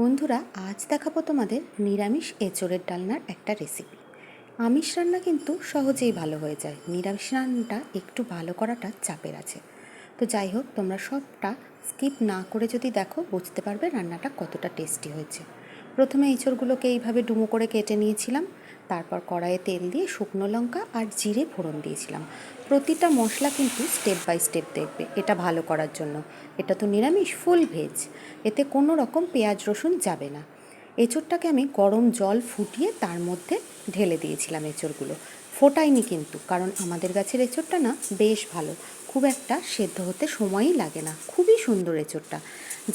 বন্ধুরা, আজ দেখাবো তোমাদের নিরামিষ এঁচোড়ের ডালনার একটা রেসিপি। আমিষ রান্না কিন্তু সহজেই ভালো হয়ে যায়, নিরামিষ রান্নাটা একটু ভালো করাটা চাপের আছে। তো যাই হোক, তোমরা সবটা স্কিপ না করে যদি দেখো বুঝতে পারবে রান্নাটা কতটা টেস্টি হয়েছে। প্রথমে এঁচোড়গুলোকে এইভাবে ডুমো করে কেটে নিয়েছিলাম। তারপর কড়াইয়ে তেল দিয়ে শুকনো লঙ্কা আর জিরে ফোড়ন দিয়েছিলাম। প্রতিটা মশলা কিন্তু স্টেপ বাই স্টেপ দেখবে, এটা ভালো করার জন্য। এটা তো নিরামিষ, ফুল ভেজ, এতে কোনো রকম পেঁয়াজ রসুন যাবে না। এঁচোড়টাকে আমি গরম জল ফুটিয়ে তার মধ্যে ঢেলে দিয়েছিলাম এঁচোড়গুলো। ফোটাইনি কিন্তু, কারণ আমাদের গাছের এঁচোড়টা না বেশ ভালো, খুব একটা সেদ্ধ হতে সময়ই লাগে না, খুবই সুন্দর এঁচোড়টা।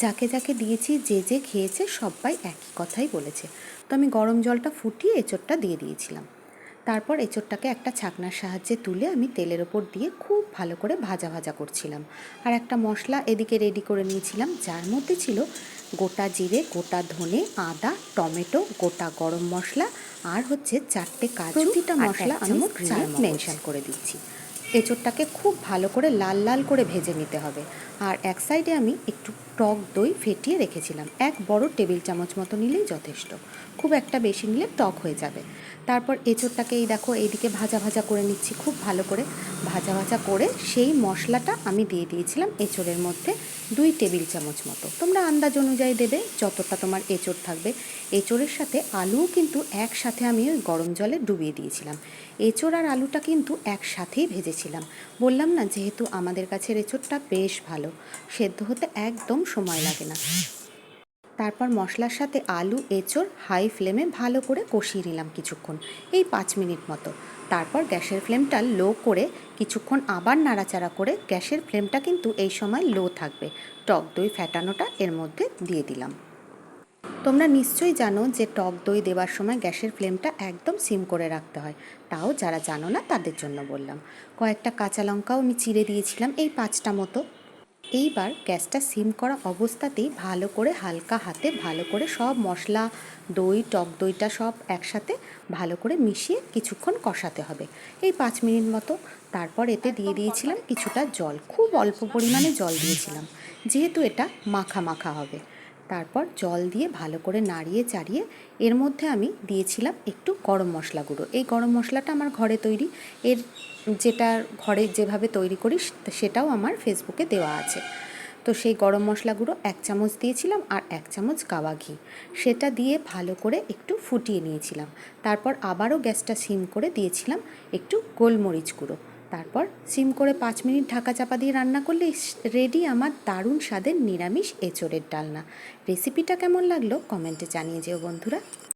যাকে যাকে দিয়েছি, যে যে খেয়েছে সবাই একই কথাই বলেছে। তো আমি গরম জলটা ফুটিয়ে এঁচোড়টা দিয়ে দিয়েছিলাম। তারপর এঁচোড়টাকে একটা ছাকনার সাহায্যে তুলে আমি তেলের ওপর দিয়ে খুব ভালো করে ভাজা ভাজা করছিলাম। আর একটা মশলা এদিকে রেডি করে নিয়েছিলাম, যার মধ্যে ছিল গোটা জিরে, গোটা ধনে, আদা, টমেটো, গোটা গরম মশলা আর হচ্ছে 4টে কাজু। প্রতিটা মশলা আমি মেনশন করে দিচ্ছি। এঁচোড়টাকে খুব ভালো করে লাল লাল করে ভেজে নিতে হবে। আর এক সাইডে আমি একটু টক দই ফেটিয়ে রেখেছিলাম, এক বড় টেবিল চামচ মতো নিলেই যথেষ্ট, খুব একটা বেশি নিলে টক হয়ে যাবে। তারপর এঁচোড়টাকে এই দেখো এইদিকে ভাজা ভাজা করে নিচ্ছি, খুব ভালো করে ভাজা ভাজা করে সেই মশলাটা আমি দিয়ে দিয়েছিলাম এঁচোড়ের মধ্যে 2 টেবিল চামচ মতো। তোমরা আন্দাজ অনুযায়ী দেবে যতটা তোমার এঁচোড় থাকবে। এঁচোড়ের সাথে আলুও কিন্তু একসাথে আমি ওই গরম জলে ডুবিয়ে দিয়েছিলাম। এঁচোড় আর আলুটা কিন্তু একসাথেই ভেজেছিলাম। বললাম না, যেহেতু আমাদের কাছে এঁচোড়টা বেশ ভালো, সেদ্ধ হতে একদম সময় লাগে না। তারপর মশলার সাথে আলু এঁচোড় হাই ফ্লেমে ভালো করে কষিয়ে নিলাম কিছুক্ষণ, এই 5 মিনিট মতো। তারপর গ্যাসের ফ্লেমটা লো করে কিছুক্ষণ আবার নাড়াচাড়া করে, গ্যাসের ফ্লেমটা কিন্তু এই সময় লো থাকবে। টক দই ফ্যাটানোটা এর মধ্যে দিয়ে দিলাম। তোমরা নিশ্চয়ই জানো যে টক দই দেওয়ার সময় গ্যাসের ফ্লেমটা একদম সিম করে রাখতে হয়, তাও যারা জানো না তাদের জন্য বললাম। কয়েকটা কাঁচা লঙ্কাও আমি চিড়ে দিয়েছিলাম, এই 5টা মতো। এইবার গ্যাসটা সিম করা অবস্থাতেই ভালো করে হালকা হাতে ভালো করে সব মশলা, দই, টক দইটা সব একসাথে ভালো করে মিশিয়ে কিছুক্ষণ কষাতে হবে, এই 5 মিনিট মতো। তারপর এতে দিয়ে দিয়েছিলাম কিছুটা জল, খুব অল্প পরিমাণে জল দিয়েছিলাম, যেহেতু এটা মাখা মাখা হবে। তারপর জল দিয়ে ভালো করে নাড়িয়ে চাড়িয়ে এর মধ্যে আমি দিয়েছিলাম একটু গরম মশলা গুঁড়ো। এই গরম মশলাটা আমার ঘরে তৈরি, এর যেটা ঘরে যেভাবে তৈরি করি সেটাও আমার ফেসবুকে দেওয়া আছে। তো সেই গরম মশলা গুঁড়ো 1 চামচ দিয়েছিলাম আর 1 চামচ গাওয়া ঘি, সেটা দিয়ে ভালো করে একটু ফুটিয়ে নিয়েছিলাম। তারপর আবারও গ্যাসটা সিম করে দিয়েছিলাম একটু গোলমরিচ গুঁড়ো। তারপর সিম করে 5 মিনিট ঢাকা চাপা দিয়ে রান্না করলে রেডি আমার দারুণ স্বাদের নিরামিষ এঁচোড়ের ডালনা। রেসিপিটা কেমন লাগলো কমেন্টে জানিয়ে যেও বন্ধুরা।